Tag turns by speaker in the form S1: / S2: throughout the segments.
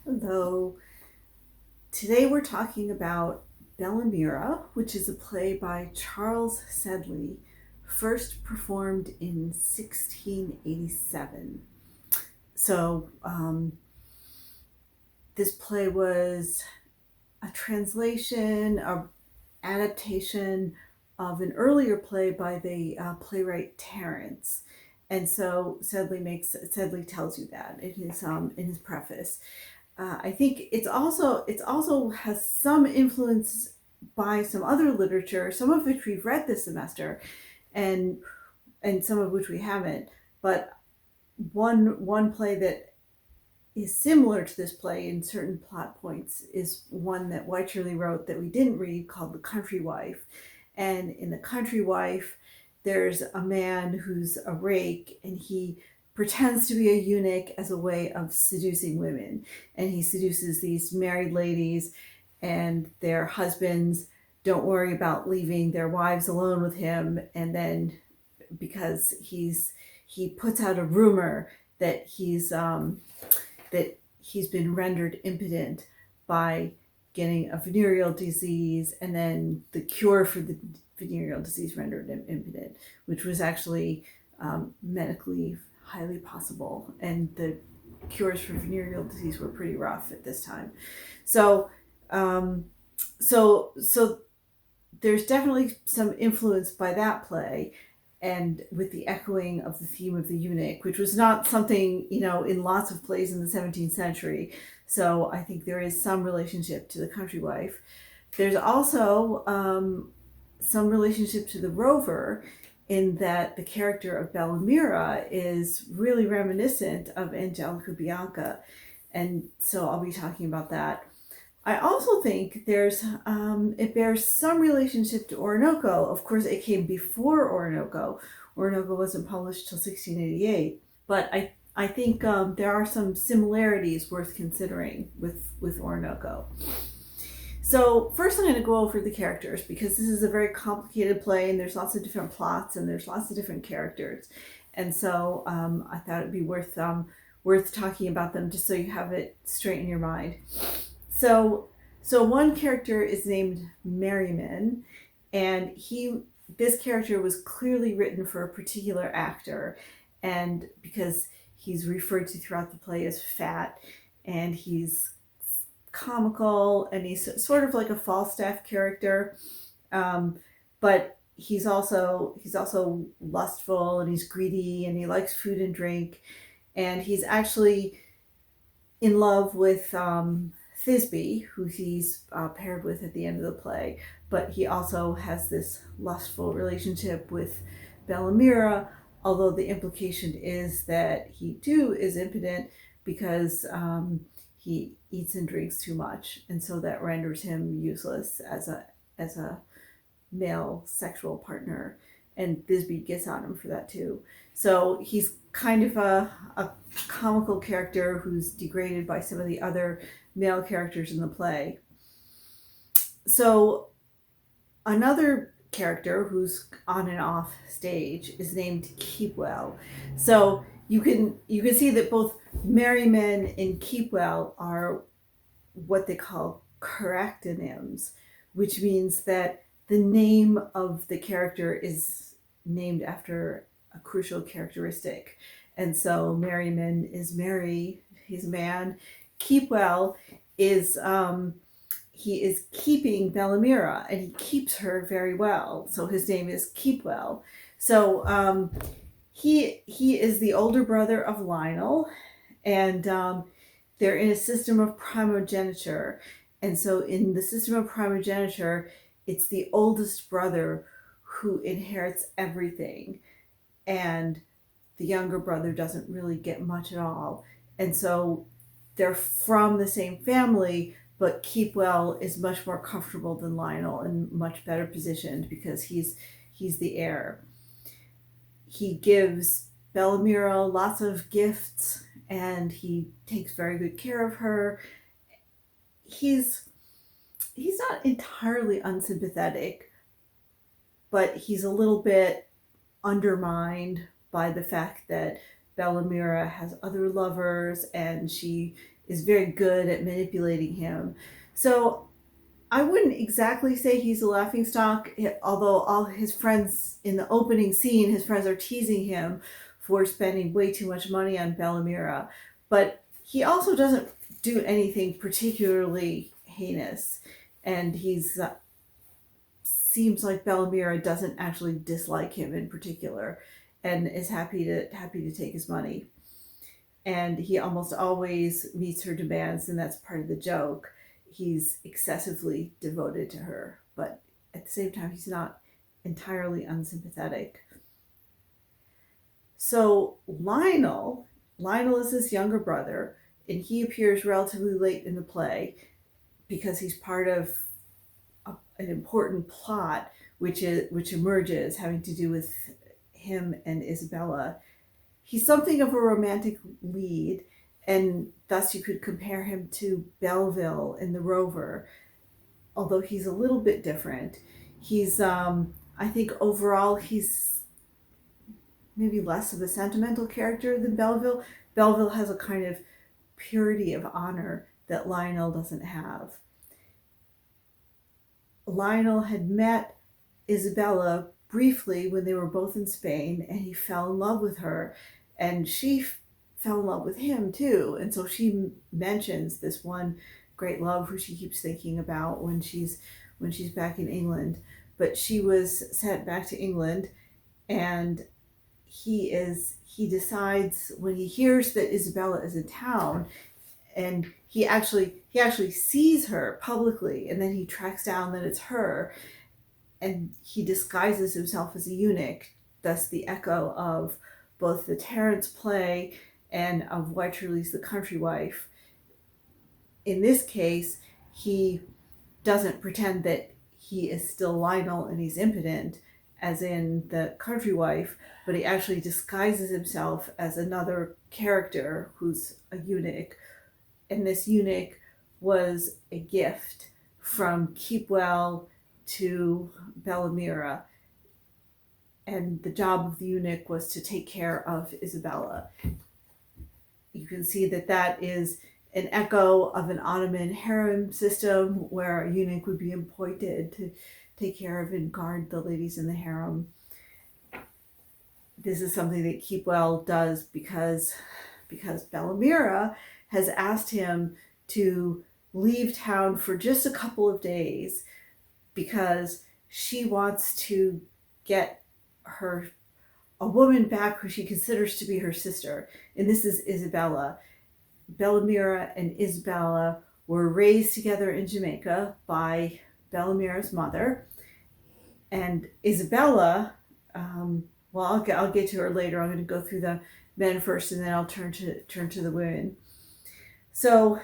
S1: Hello. Today we're talking about Bellamira, which is a play by Charles Sedley, first performed in 1687. So, this play was a translation, a adaptation of an earlier play by the playwright Terence. And so Sedley tells you that in his preface. I think it's also has some influence by some other literature, some of which we've read this semester, and some of which we haven't. But one play that is similar to this play in certain plot points is one that Wycherley wrote that we didn't read, called The Country Wife. And in The Country Wife, there's a man who's a rake, and he pretends to be a eunuch as a way of seducing women. And he seduces these married ladies, and their husbands don't worry about leaving their wives alone with him. And then because he puts out a rumor that he's been rendered impotent by getting a venereal disease, and then the cure for the venereal disease rendered him impotent, which was actually medically highly possible. And the cures for venereal disease were pretty rough at this time. So, um, so there's definitely some influence by that play, and with the echoing of the theme of the eunuch, which was not something, in lots of plays in the 17th century. So I think there is some relationship to The Country Wife. There's also some relationship to The Rover, in that the character of Bellamira is really reminiscent of Angelica Bianca. And so I'll be talking about that. I also think it bears some relationship to Orinoco. Of course, it came before Orinoco. Orinoco wasn't published till 1688, but I think there are some similarities worth considering with Orinoco. So first, I'm going to go over the characters, because this is a very complicated play, and there's lots of different plots, and there's lots of different characters, and so I thought it'd be worth talking about them, just so you have it straight in your mind. So one character is named Merriman, and this character was clearly written for a particular actor, and because he's referred to throughout the play as fat, and he's comical, and he's sort of like a Falstaff character, but he's also lustful, and he's greedy, and he likes food and drink, and he's actually in love with Thisbe, who he's paired with at the end of the play. But he also has this lustful relationship with Bellamira, although the implication is that he too is impotent, because he eats and drinks too much, and so that renders him useless as a male sexual partner. And Thisbe gets on him for that too. So he's kind of a comical character who's degraded by some of the other male characters in the play. So another character who's on and off stage is named Keepwell. So you can see that both Merryman and Keepwell are what they call charactonyms, which means that the name of the character is named after a crucial characteristic. And so Merryman is Mary, he's a man. Keepwell is he is keeping Bellamira, and he keeps her very well. So his name is Keepwell. So he is the older brother of Lionel, and they're in a system of primogeniture. And so in the system of primogeniture, it's the oldest brother who inherits everything, and the younger brother doesn't really get much at all. And so they're from the same family, but Keepwell is much more comfortable than Lionel, and much better positioned, because he's the heir. He gives Bellamira lots of gifts, and he takes very good care of her. He's not entirely unsympathetic, but he's a little bit undermined by the fact that Bellamira has other lovers and she is very good at manipulating him. So I wouldn't exactly say he's a laughingstock, although all his friends in the opening scene, his friends are teasing him for spending way too much money on Bellamira. But he also doesn't do anything particularly heinous, and he's seems like Bellamira doesn't actually dislike him in particular, and is happy to take his money. And he almost always meets her demands, and that's part of the joke. He's excessively devoted to her, but at the same time, he's not entirely unsympathetic. So Lionel is his younger brother, and he appears relatively late in the play because he's part of an important plot which emerges having to do with him and Isabella. He's something of a romantic lead, and thus you could compare him to Belleville in The Rover, although he's a little bit different. He's, I think overall, he's maybe less of a sentimental character than Belleville. Belleville has a kind of purity of honor that Lionel doesn't have. Lionel had met Isabella briefly when they were both in Spain, and he fell in love with her, and she fell in love with him too. And so she mentions this one great love who she keeps thinking about when she's back in England. But she was sent back to England, and he decides when he hears that Isabella is in town, and he actually sees her publicly, and then he tracks down that it's her, and he disguises himself as a eunuch, thus the echo of both the Terence play and of Wycherley's The Country Wife. In this case, he doesn't pretend that he is still Lionel and he's impotent, as in The Country Wife, but he actually disguises himself as another character who's a eunuch. And this eunuch was a gift from Keepwell to Bellamira. And the job of the eunuch was to take care of Isabella. You can see that that is an echo of an Ottoman harem system where a eunuch would be appointed to take care of and guard the ladies in the harem. This is something that Keepwell does because Bellamira has asked him to leave town for just a couple of days because she wants to get a woman back who she considers to be her sister, and this is Isabella. Bellamira and Isabella were raised together in Jamaica by Bellamira's mother, and Isabella, well, I'll get to her later. I'm going to go through the men first, and then I'll turn to the women. So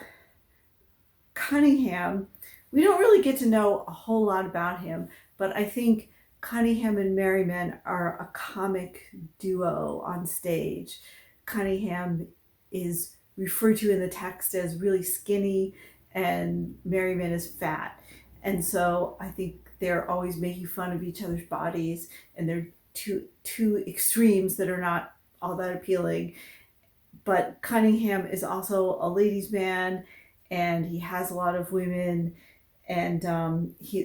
S1: Cunningham, we don't really get to know a whole lot about him, but I think Cunningham and Merriman are a comic duo on stage. Cunningham is referred to in the text as really skinny, and Merriman is fat. And so I think they're always making fun of each other's bodies, and they're two extremes that are not all that appealing. But Cunningham is also a ladies' man, and he has a lot of women, and he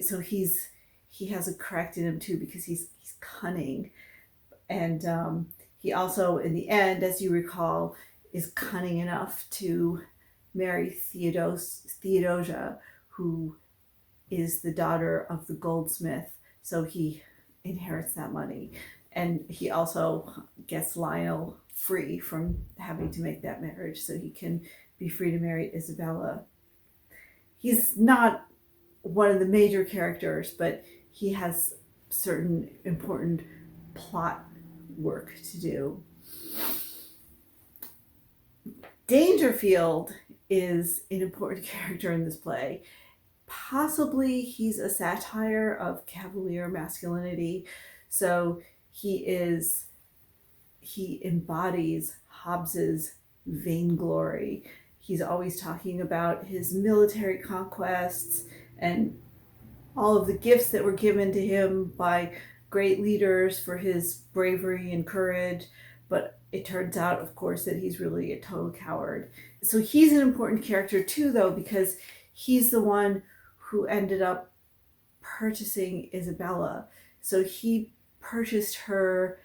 S1: has a correct in him too because he's cunning, and he also in the end, as you recall, is cunning enough to marry Theodosia, who is the daughter of the goldsmith, so he inherits that money, and he also gets Lionel free from having to make that marriage so he can be free to marry Isabella. He's not one of the major characters, but he has certain important plot work to do. Dangerfield is an important character in this play. Possibly he's a satire of cavalier masculinity. So he embodies Hobbes's vainglory. He's always talking about his military conquests and all of the gifts that were given to him by great leaders for his bravery and courage. But it turns out, of course, that he's really a total coward. So he's an important character too, though, because he's the one who ended up purchasing Isabella. So he purchased her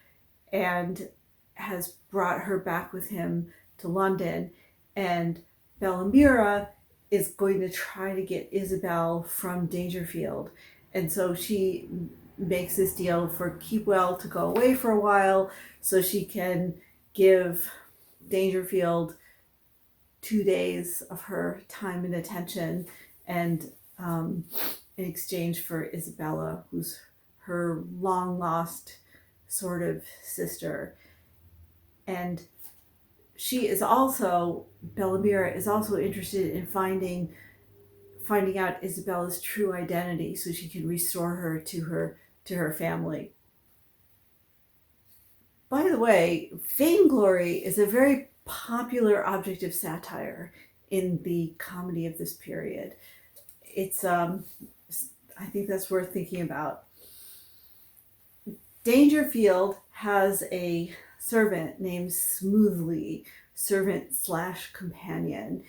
S1: and has brought her back with him to London. And Bellamira is going to try to get Isabel from Dangerfield. And so she makes this deal for Keepwell to go away for a while so she can give Dangerfield 2 days of her time and attention, and in exchange for Isabella, who's her long lost sort of sister. And she is also, Bellamira is also interested in finding out Isabella's true identity so she can restore her to her family. By the way, vainglory is a very popular object of satire in the comedy of this period. It's I think that's worth thinking about. Dangerfield has a servant named Smoothly, servant slash companion,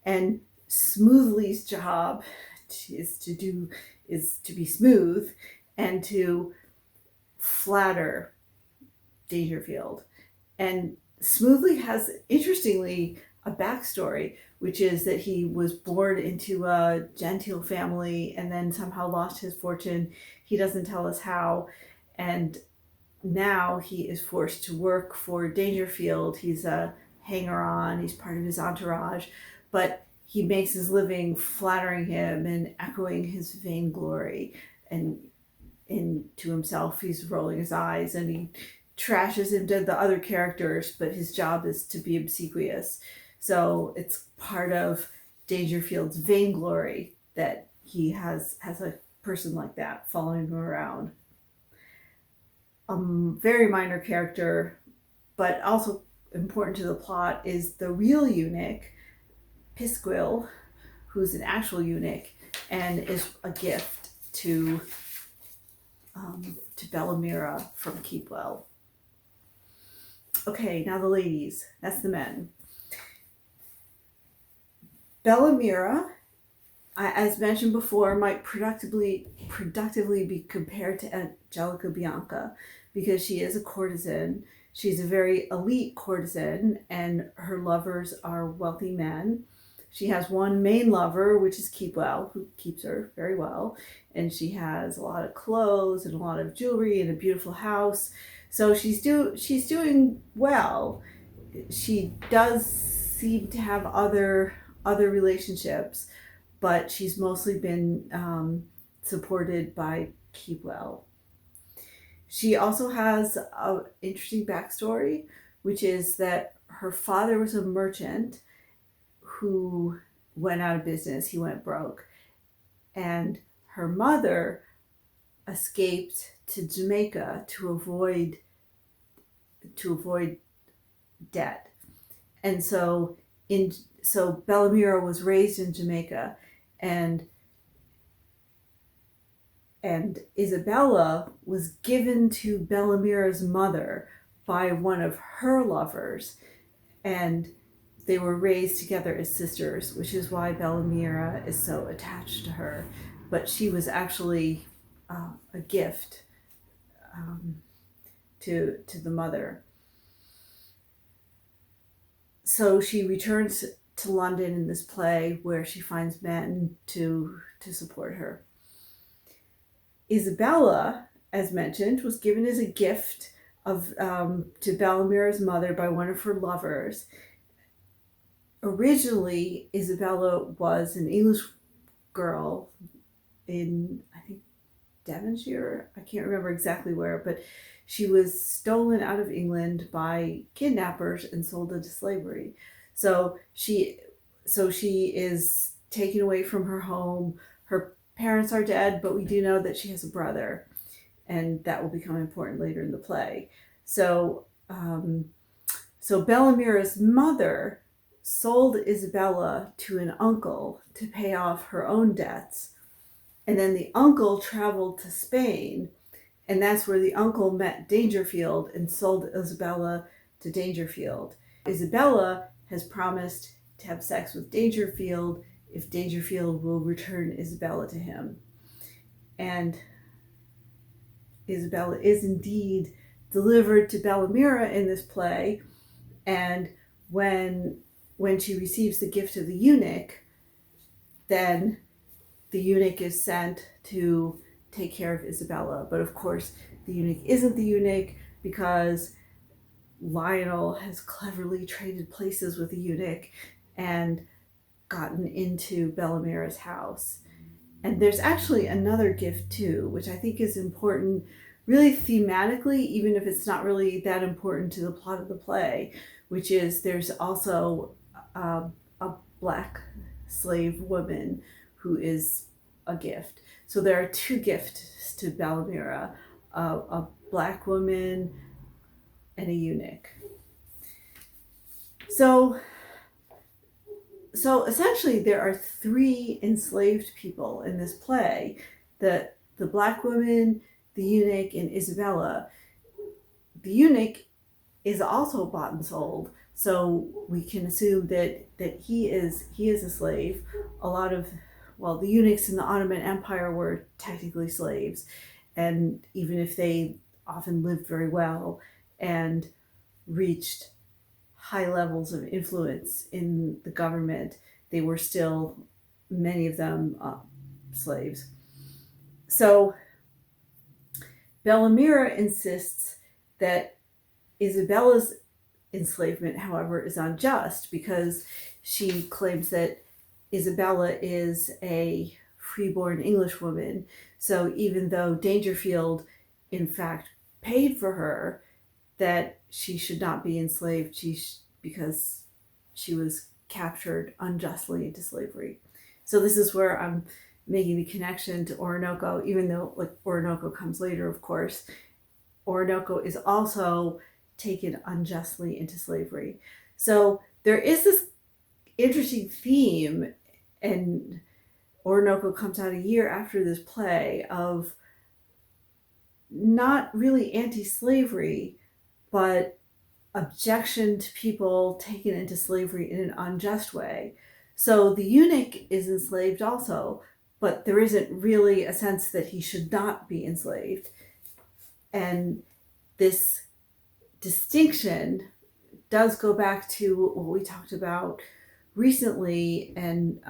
S1: and Smoothly's job is to be smooth and to flatter Dangerfield. And Smoothly has, interestingly, a backstory, which is that he was born into a genteel family and then somehow lost his fortune. He doesn't tell us how. And now he is forced to work for Dangerfield. He's a hanger-on, he's part of his entourage, but he makes his living flattering him and echoing his vainglory. And to himself, he's rolling his eyes and he trashes into the other characters, but his job is to be obsequious. So it's part of Dangerfield's vainglory that he has a person like that following him around. A very minor character, but also important to the plot, is the real eunuch, Pisquill, who's an actual eunuch and is a gift to Bellamira from Keepwell. Okay, now the ladies. That's the men. Bellamira, as mentioned before, might productively be compared to Angelica Bianca because she is a courtesan. She's a very elite courtesan, and her lovers are wealthy men. She has one main lover, which is Keepwell, who keeps her very well, and she has a lot of clothes and a lot of jewelry and a beautiful house. So she's doing well. She does seem to have other relationships, but she's mostly been supported by Keepwell. She also has an interesting backstory, which is that her father was a merchant who went out of business. He went broke. And her mother escaped to Jamaica to avoid debt. And so Bellamira was raised in Jamaica, and Isabella was given to Bellamira's mother by one of her lovers, and they were raised together as sisters, which is why Bellamira is so attached to her. But she was actually a gift to the mother. So she returns to London in this play where she finds men to support her. Isabella, as mentioned, was given as a gift to Bellamira's mother by one of her lovers. Originally, Isabella was an English girl in, I think, Devonshire. I can't remember exactly where, but she was stolen out of England by kidnappers and sold into slavery. So she is taken away from her home. Her parents are dead, but we do know that she has a brother, and that will become important later in the play. So Bellamira's mother sold Isabella to an uncle to pay off her own debts. And then the uncle traveled to Spain, and that's where the uncle met Dangerfield and sold Isabella to Dangerfield. Isabella has promised to have sex with Dangerfield if Dangerfield will return Isabella to him. And Isabella is indeed delivered to Bellamira in this play, and when she receives the gift of the eunuch, then the eunuch is sent to take care of Isabella. But of course, the eunuch isn't the eunuch because Lionel has cleverly traded places with the eunuch and gotten into Bellamira's house. And there's actually another gift too, which I think is important really thematically, even if it's not really that important to the plot of the play, which is there's also a black slave woman who is a gift. So there are two gifts to Bellamira, a black woman and a eunuch. So essentially there are three enslaved people in this play: the black woman, the eunuch, and Isabella. The eunuch is also bought and sold, so we can assume that he is a slave. A lot of, well, the eunuchs in the Ottoman Empire were technically slaves, and even if they often lived very well and reached high levels of influence in the government, they were still, many of them, slaves. So Bellamira insists that Isabella's enslavement, however, is unjust because she claims that Isabella is a freeborn Englishwoman. So even though Dangerfield, in fact, paid for her, that she should not be enslaved because she was captured unjustly into slavery. So this is where I'm making the connection to Orinoco, even though Orinoco comes later, of course. Orinoco is also taken unjustly into slavery. So there is this interesting theme, and Orinoco comes out a year after this play, of not really anti-slavery, but objection to people taken into slavery in an unjust way. So the eunuch is enslaved also, but there isn't really a sense that he should not be enslaved. And this distinction does go back to what we talked about recently, and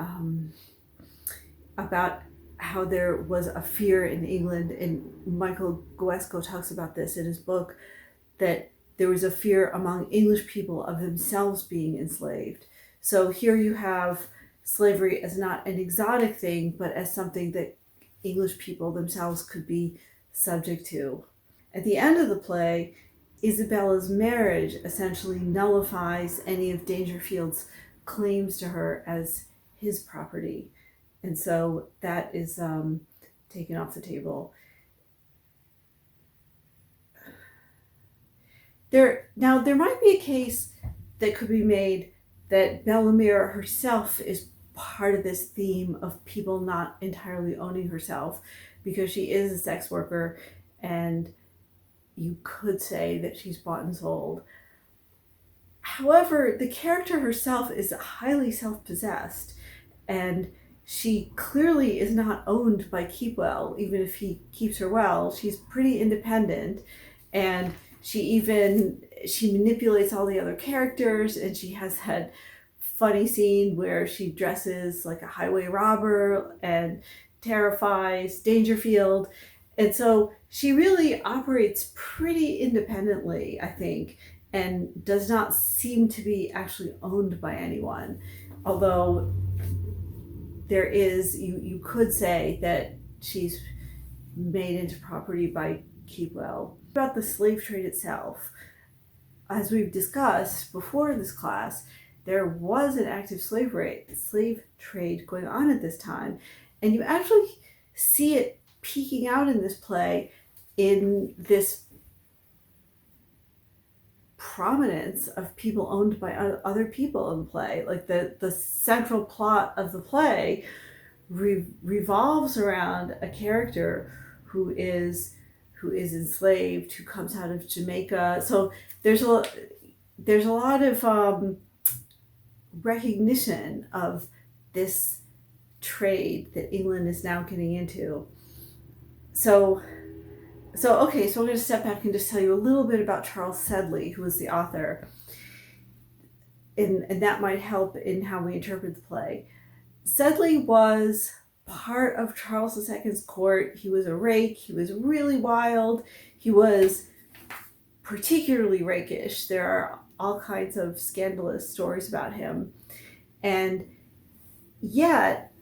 S1: about how there was a fear in England, and Michael Guesco talks about this in his book, that there was a fear among English people of themselves being enslaved. So here you have slavery as not an exotic thing, but as something that English people themselves could be subject to. At the end of the play, Isabella's marriage essentially nullifies any of Dangerfield's claims to her as his property. And so that is taken off the table. There might be a case that could be made that Bellamira herself is part of this theme of people not entirely owning herself, because she is a sex worker, and you could say that she's bought and sold. However, the character herself is highly self-possessed, and she clearly is not owned by Keepwell. Even if he keeps her well, she's pretty independent, and she manipulates all the other characters, and she has that funny scene where she dresses like a highway robber and terrifies Dangerfield. And so she really operates pretty independently, I think, and does not seem to be actually owned by anyone. Although there is, you could say that she's made into property by Keepwell. About the slave trade itself, as we've discussed before in this class, there was an active slave trade going on at this time, and you actually see it peeking out in this play in this prominence of people owned by other people in the play. Like the central plot of the play revolves around a character who is enslaved, who comes out of Jamaica. So there's there's a lot of recognition of this trade that England is now getting into. So okay, so I'm going to step back and just tell you a little bit about Charles Sedley, who was the author, and that might help in how we interpret the play. Sedley was part of Charles II's court. He was a rake. He was really wild. He was particularly rakish. There are all kinds of scandalous stories about him. And yet,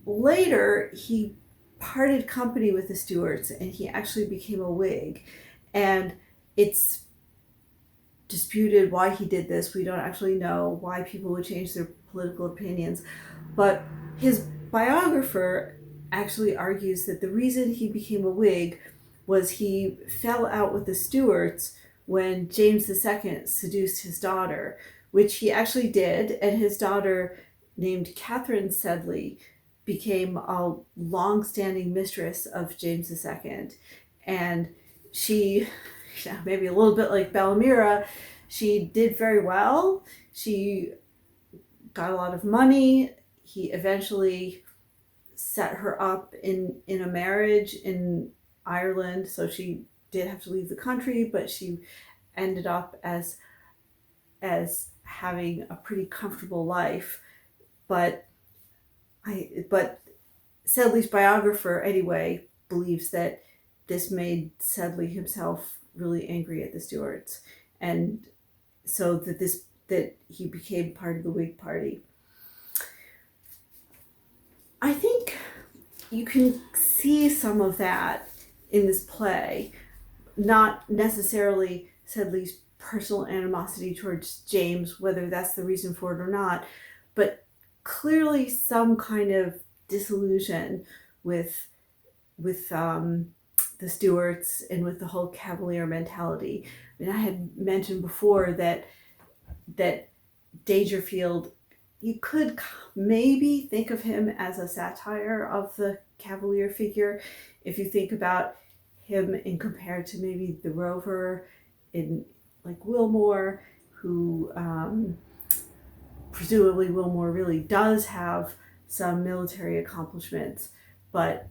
S1: later, he parted company with the Stuarts and he actually became a Whig. And it's disputed why he did this. We don't actually know why people would change their political opinions. But his biographer actually argues that the reason he became a Whig was he fell out with the Stuarts when James II seduced his daughter, which he actually did, and his daughter, named Catherine Sedley, became a long-standing mistress of James II. And she, maybe a little bit like Bellamira, she did very well. She got a lot of money. He eventually set her up in a marriage in Ireland, so she did have to leave the country, but she ended up as having a pretty comfortable life. But Sedley's biographer anyway believes that this made Sedley himself really angry at the Stuarts, and so that he became part of the Whig Party. I think you can see some of that in this play, not necessarily Sedley's personal animosity towards James, whether that's the reason for it or not, but clearly some kind of disillusion with the Stuarts and with the whole Cavalier mentality. I mean, I had mentioned before that Dangerfield, you could maybe think of him as a satire of the Cavalier figure if you think about him in compared to maybe the Rover in like Wilmore, who presumably Wilmore really does have some military accomplishments, but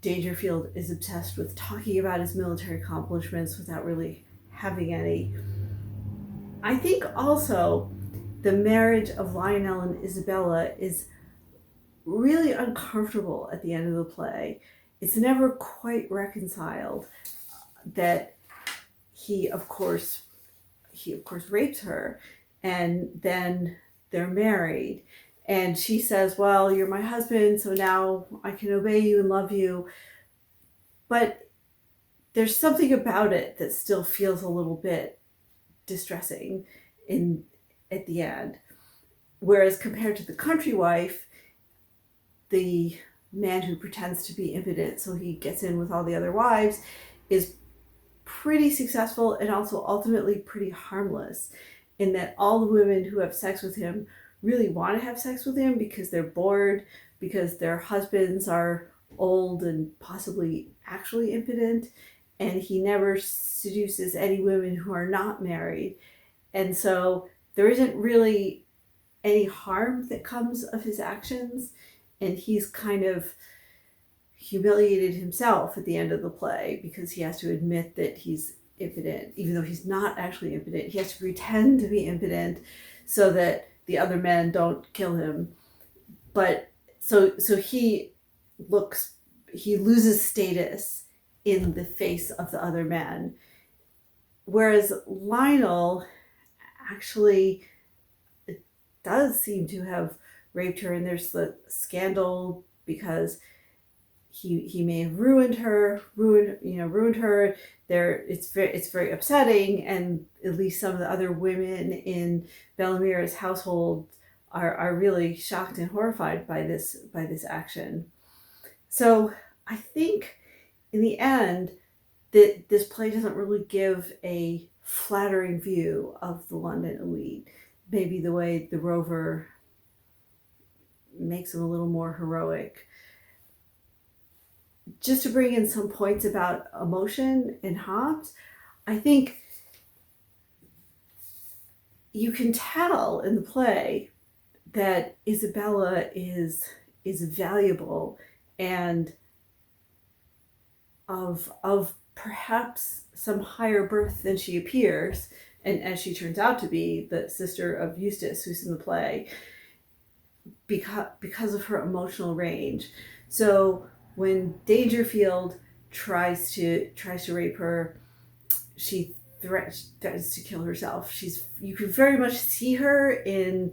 S1: Dangerfield is obsessed with talking about his military accomplishments without really having any. I think also the marriage of Lionel and Isabella is really uncomfortable at the end of the play. It's never quite reconciled that he of course rapes her, and then they're married, and she says, well, you're my husband, so now I can obey you and love you. But there's something about it that still feels a little bit distressing at the end. Whereas compared to the country wife, the man who pretends to be impotent so he gets in with all the other wives is pretty successful and also ultimately pretty harmless, in that all the women who have sex with him really want to have sex with him because they're bored, because their husbands are old and possibly actually impotent, and he never seduces any women who are not married. And so there isn't really any harm that comes of his actions, and he's kind of humiliated himself at the end of the play because he has to admit that he's impotent, even though he's not actually impotent. He has to pretend to be impotent so that the other men don't kill him. But so he loses status in the face of the other men, whereas Lionel actually does seem to have raped her, and there's the scandal because he may have ruined her. It's very upsetting, and at least some of the other women in Bellamira's household are really shocked and horrified by this action. So I think in the end that this play doesn't really give a flattering view of the London elite. Maybe the way the Rover makes them a little more heroic. Just to bring in some points about emotion in Hobbes, I think you can tell in the play that Isabella is valuable and of perhaps some higher birth than she appears, and as she turns out to be, the sister of Eustace, who's in the play, because of her emotional range. So when Dangerfield tries to rape her, she threatens to kill herself. You can very much see her in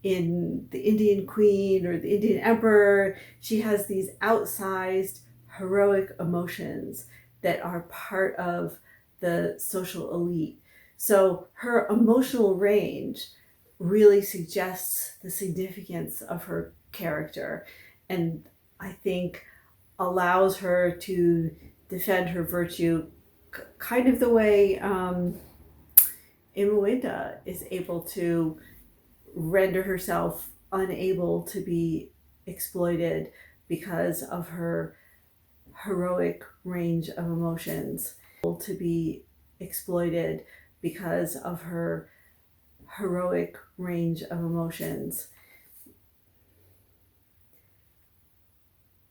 S1: the Indian Queen or the Indian Emperor. She has these outsized heroic emotions that are part of the social elite. So her emotional range really suggests the significance of her character, and I think allows her to defend her virtue kind of the way Imuinda is able to render herself unable to be exploited because of her heroic range of emotions, to be exploited because of her heroic range of emotions.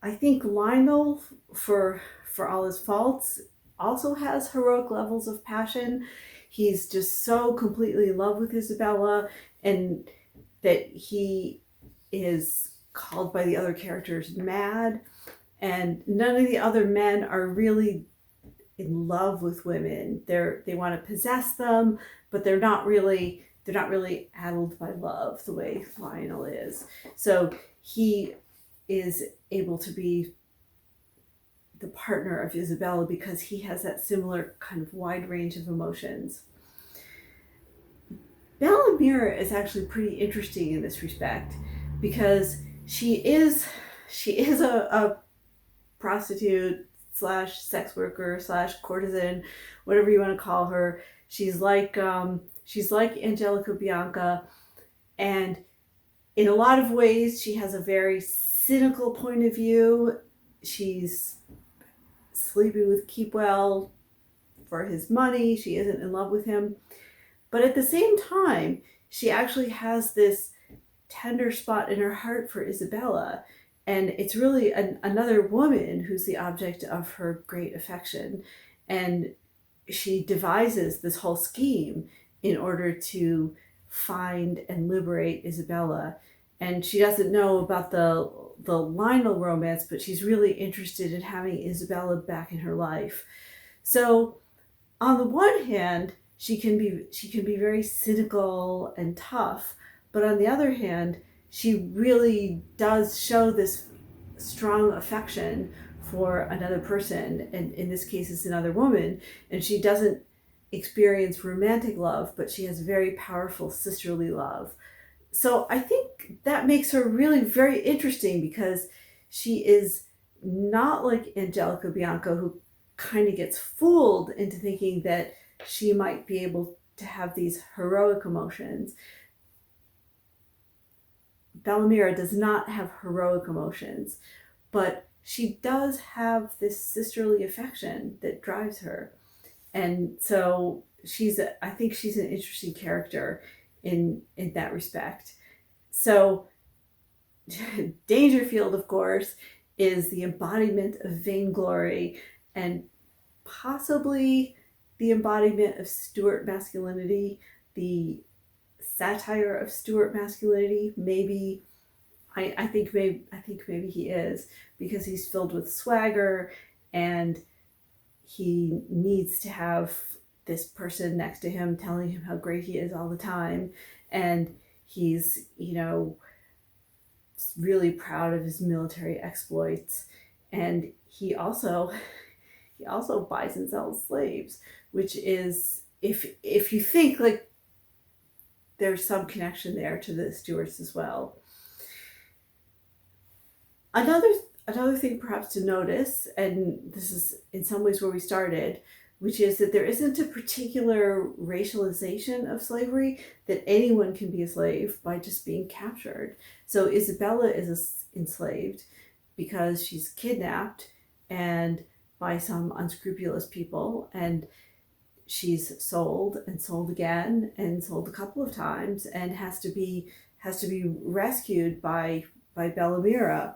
S1: I think Lionel, for all his faults, also has heroic levels of passion. He's just so completely in love with Isabella, and that he is called by the other characters mad, and none of the other men are really in love with women. They want to possess them, but they're not really addled by love the way Lionel is. So he is able to be the partner of Isabella because he has that similar kind of wide range of emotions. Bellamira is actually pretty interesting in this respect because she is a prostitute slash sex worker slash courtesan, whatever you want to call her. She's like Angelica Bianca, and in a lot of ways she has a very cynical point of view. She's sleeping with Keepwell for his money. She isn't in love with him. But at the same time, she actually has this tender spot in her heart for Isabella. And it's really another woman who's the object of her great affection. And she devises this whole scheme in order to find and liberate Isabella. And she doesn't know about the Lionel romance, but she's really interested in having Isabella back in her life. So on the one hand, she can be very cynical and tough, but on the other hand, she really does show this strong affection for another person, and in this case it's another woman, and she doesn't experience romantic love, but she has very powerful sisterly love. So I think that makes her really very interesting because she is not like Angelica Bianca, who kind of gets fooled into thinking that she might be able to have these heroic emotions. Bellamira does not have heroic emotions, but she does have this sisterly affection that drives her. And so I think she's an interesting character in that respect. So Dangerfield, of course, is the embodiment of vainglory and possibly the embodiment of Stuart masculinity, the satire of Stuart masculinity. Maybe I think maybe he is, because he's filled with swagger and he needs to have this person next to him telling him how great he is all the time, and he's really proud of his military exploits, and he also buys and sells slaves, which is, if you think, like, there's some connection there to the Stuarts as well. Another thing perhaps to notice, and this is in some ways where we started, which is that there isn't a particular racialization of slavery, that anyone can be a slave by just being captured. So Isabella is enslaved because she's kidnapped and by some unscrupulous people, and she's sold and sold again and sold a couple of times and has to be rescued by Bellamira.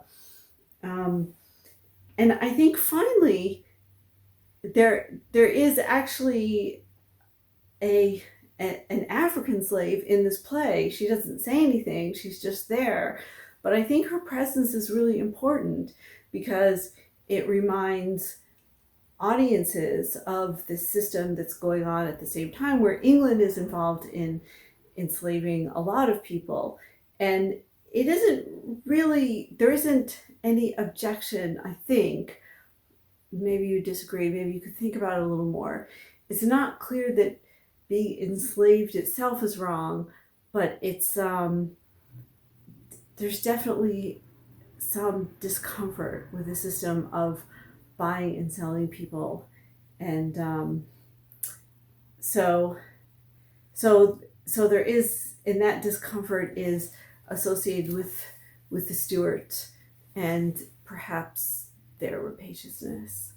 S1: And I think finally there is actually a an African slave in this play. She doesn't say anything, she's just there. But I think her presence is really important because it reminds audiences of the system that's going on at the same time, where England is involved in enslaving a lot of people. And it isn't really, there isn't any objection, I think. Maybe you disagree, maybe you could think about it a little more. It's not clear that being enslaved itself is wrong, but it's there's definitely some discomfort with the system of buying and selling people, and so so there is, and that discomfort is associated with the Stuarts and perhaps their rapaciousness.